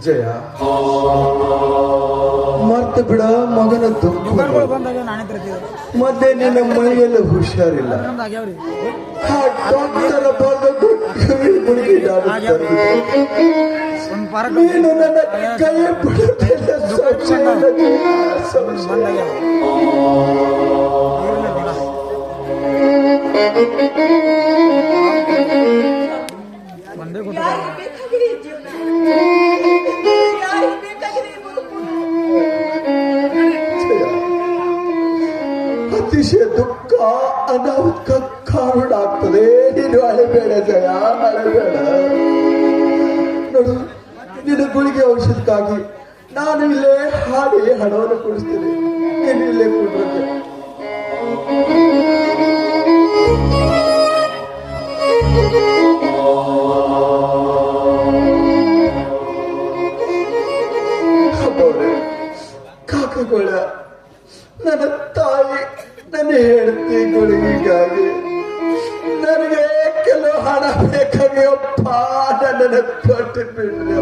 ಜಯ ಮರ್ತ ಬಿಡ ಮಗನ ದುಃಖ ಮತ್ತೆ ನಿನ್ನ ಮೈಯಲ್ಲಿ ಹುಷಾರಿಲ್ಲ ಡಾಕ್ಟರ್ ನೀನು ನನ್ನ ಕೈ ಅತಿಶಯ ದುಃಖ ಅನಾಹುತ ಕಾರಣ ಆಗ್ತದೆ. ನೀನು ಅಳಬೇಡ ಜಯ, ಅಳಬೇಡ. ನೋಡು, ನಿನ್ನ ಗುಳಿಗೆ ಔಷಧಕ್ಕಾಗಿ ನಾನು ಇಲ್ಲೇ ಹಾಡಿ ಹಣವನ್ನು ಕೊಡಿಸ್ತೀನಿ. ನೀನು ಇಲ್ಲೇ ಕೊಡ್ರಕ್ಕೆ ಕಾಕಗಳ ನನ್ನ ತಾಯಿ ನನ್ನ ಹೆಂಡತಿ ಗುಳಿಗಾಗಿ ನನಗೆ ಕೆಲವು ಹಣ ಬೇಕಾಗಿಯಪ್ಪ, ನನ್ನನ್ನು ಕೊಟ್ಟು ಬಿಡ್ರಿ.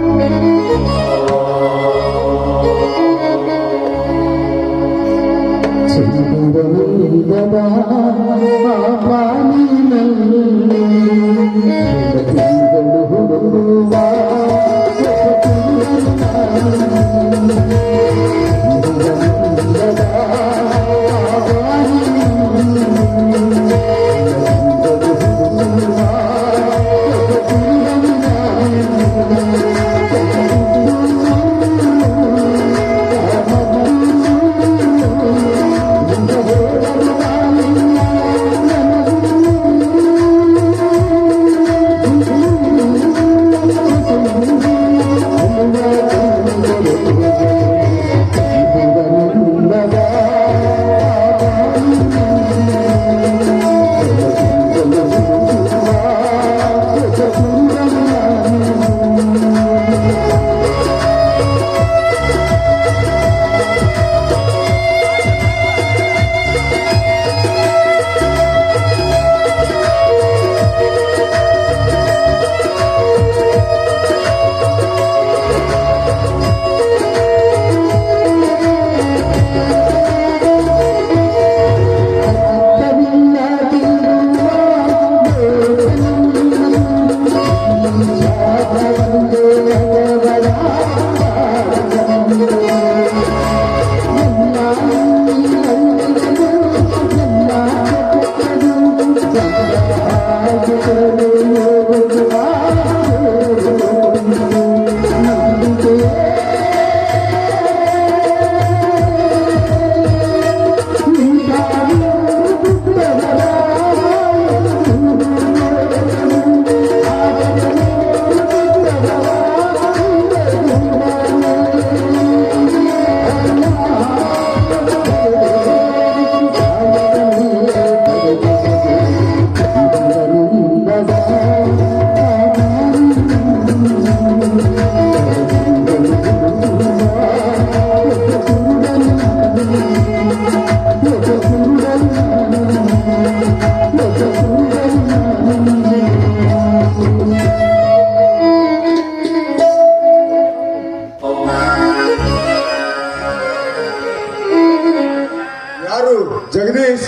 ಜಗದೀಶ್?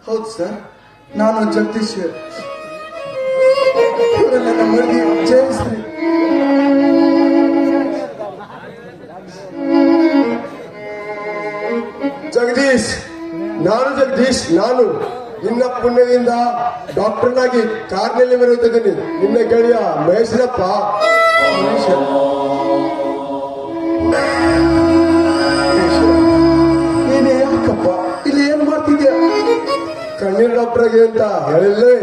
ಹೌದು ಸರ್, ನಾನು ಜಗದೀಶ್. ನನ್ನ ಮರದಿ ಜಯಶ್ರೀ. ಜಗದೀಶ್, ನಾನು ನಿನ್ನ ಪುಣ್ಯದಿಂದ ಡಾಕ್ಟರ್ನಾಗಿ ಕಾರ್ನಲ್ಲಿ ಬರುತ್ತಿದ್ದೀನಿ. ನಿನ್ನ ಗೆಳೆಯ ಮಹೇಶ್ರಪ್ಪ. ನೀನೇ ಯಾಕಪ್ಪ ಇಲ್ಲಿ ಏನ್ ಮಾಡ್ತಿದ್ಯಾ? ಕಣ್ಣಿನ ಡಾಕ್ಟರ್ಗೆ ಅಂತ ಹೇಳಿಲ್ಲೇ?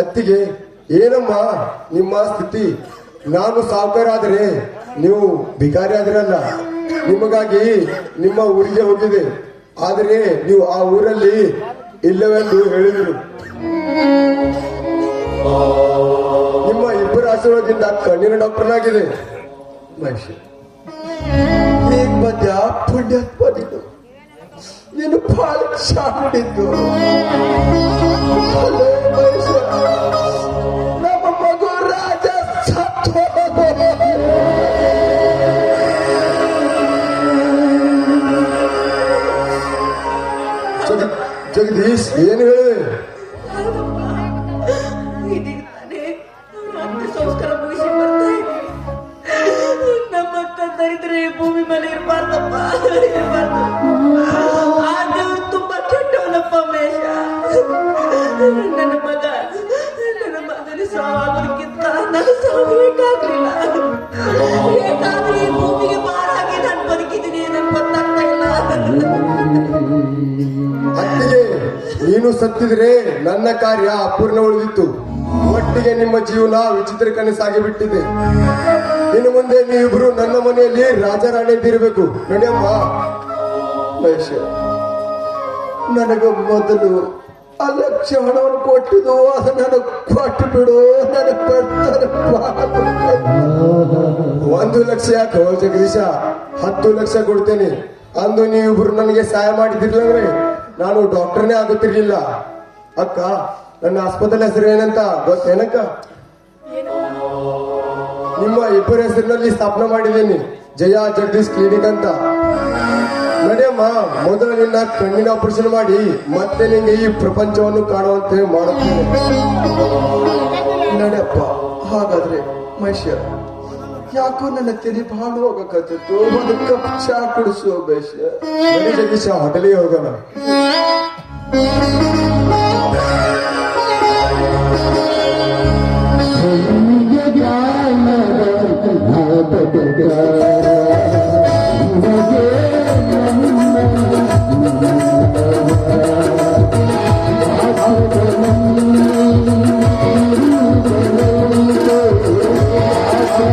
ಅತ್ತಿಗೆ, ಏನಮ್ಮ ನಿಮ್ಮ ಸ್ಥಿತಿ? ನಾನು ಸಾವುಕಾರ ಆದರೆ ನೀವು ಭಿಕಾರಿ ಆದ್ರಲ್ಲ. ನಿಮಗಾಗಿ ನಿಮ್ಮ ಊರಿಗೆ ಹೋಗಿದೆ, ಆದರೆ ನೀವು ಆ ಊರಲ್ಲಿ ಇಲ್ಲವೆಂದು ಹೇಳಿದರು. ನಿಮ್ಮ ಇಬ್ಬರ ಆಶೀರ್ವಾದದಿಂದ ಕಣ್ಣಿನ ಡಾಕ್ಟರ್ನಾಗಿದೆ. ಮಹೇಶ್ ಈಗ ಮಧ್ಯ ಪುಣ್ಯಾತ್ಮ ನೀನು ಬಹಳ ಚಾಡಿದ್ದು ಮಹೇಶ್ ನಮ್ಮ ಮಗು ರಾಜ ಸತ್ತು ಜಗದೀಶ್ ಏನು ಹೇಳಿ ಸಂಸ್ಕಾರ ಮುಗಿಸಿ ಬರ್ತಾ ಇದ್ದೀನಿ. ನಮ್ಮ ತಂದರಿದ್ರೆ ಭೂಮಿ ಮೇಲೆ ಇರಬಾರ್ದಪ್ಪ, ಆ ದೇವ್ರು ತುಂಬಾ ಕೆಟ್ಟವನಪ್ಪ ಮೇಷ. ನನ್ನ ಮಗನ ಸಾವಾಗೋದಕ್ಕಿಂತ ನನ್ನ ಸಾವಬೇಕಾಗ್ಲಿಲ್ಲ. ಹೇಗಾದ್ರೆ ಈ ಭೂಮಿಗೆ ಮಾರಾಗಿ ನಾನು ಬದುಕಿದ್ದೀನಿ ನನಗೆ ಗೊತ್ತಾಗ್ತಾ ಇಲ್ಲ. ಅತ್ತಿಗೆ ನೀನು ಸತ್ತಿದ್ರೆ ನನ್ನ ಕಾರ್ಯ ಅಪೂರ್ಣ ಉಳಿದಿತ್ತು. ಒಟ್ಟಿಗೆ ನಿಮ್ಮ ಜೀವನ ವಿಚಿತ್ರ ಕನಸಾಗಿ ಬಿಟ್ಟಿದೆ. ಇನ್ನು ಮುಂದೆ ನೀವಿಬ್ರು ನನ್ನ ಮನೆಯಲ್ಲಿ ರಾಜರಾಣಿಯಂತಿರಬೇಕು. ನಡೆಯಮ್ಮ. ಮಹೇಶ, ನನಗ ಮೊದಲು 1,00,000 ಹಣವನ್ನು ಕೊಟ್ಟಿದ್ದು ಅದು ನನಗೆ ಕೊಟ್ಟು ಬಿಡು. ನನಗೆ 1,00,000 ಯಾಕೋ ಜಗದೀಶ, 10 ಲಕ್ಷ ಕೊಡ್ತೇನೆ. ಅಂದು ನೀವಿಬ್ರು ನನಗೆ ಸಹಾಯ ಮಾಡಿದಿರ್ಲಂದ್ರೆ ನಾನು ಡಾಕ್ಟರ್ನೇ ಆಗುತ್ತಿರ್ಲಿಲ್ಲ. ಅಕ್ಕ, ನನ್ನ ಆಸ್ಪತ್ರೆ ಹೆಸರು ಏನಂತ ಗೊತ್ತೇನಕ್ಕ? ನಿಮ್ಮ ಇಬ್ಬರ ಹೆಸರಿನಲ್ಲಿ ಸ್ಥಾಪನೆ ಮಾಡಿದ್ದೀನಿ, ಜಯ ಜಗದೀಶ್ ಕ್ಲಿನಿಕ್ ಅಂತ. ನಡೆಯಮ್ಮ, ಮೊದಲು ನಿನ್ನ ಕಣ್ಣಿನ ಆಪರೇಷನ್ ಮಾಡಿ ಮತ್ತೆ ನಿಂಗೆ ಈ ಪ್ರಪಂಚವನ್ನು ಕಾಣುವಂತೆ ಮಾಡುತ್ತೇನೆ. ನಡೆಯಪ್ಪ. ಹಾಗಾದ್ರೆ ಮಹೇಶ, ಯಾಕೋ ನನ್ನ ತೆರಿ ಬಹಳ ಹೋಗಕತ್ತಿತ್ತು. ಒಂದು ಕಪ್ ಚಾ ಕುಡಿಸು ಬೇಷ. ಜಗದೀಶ, ಹೋಟೆಲಿಗೆ ಹೋಗೋಣ.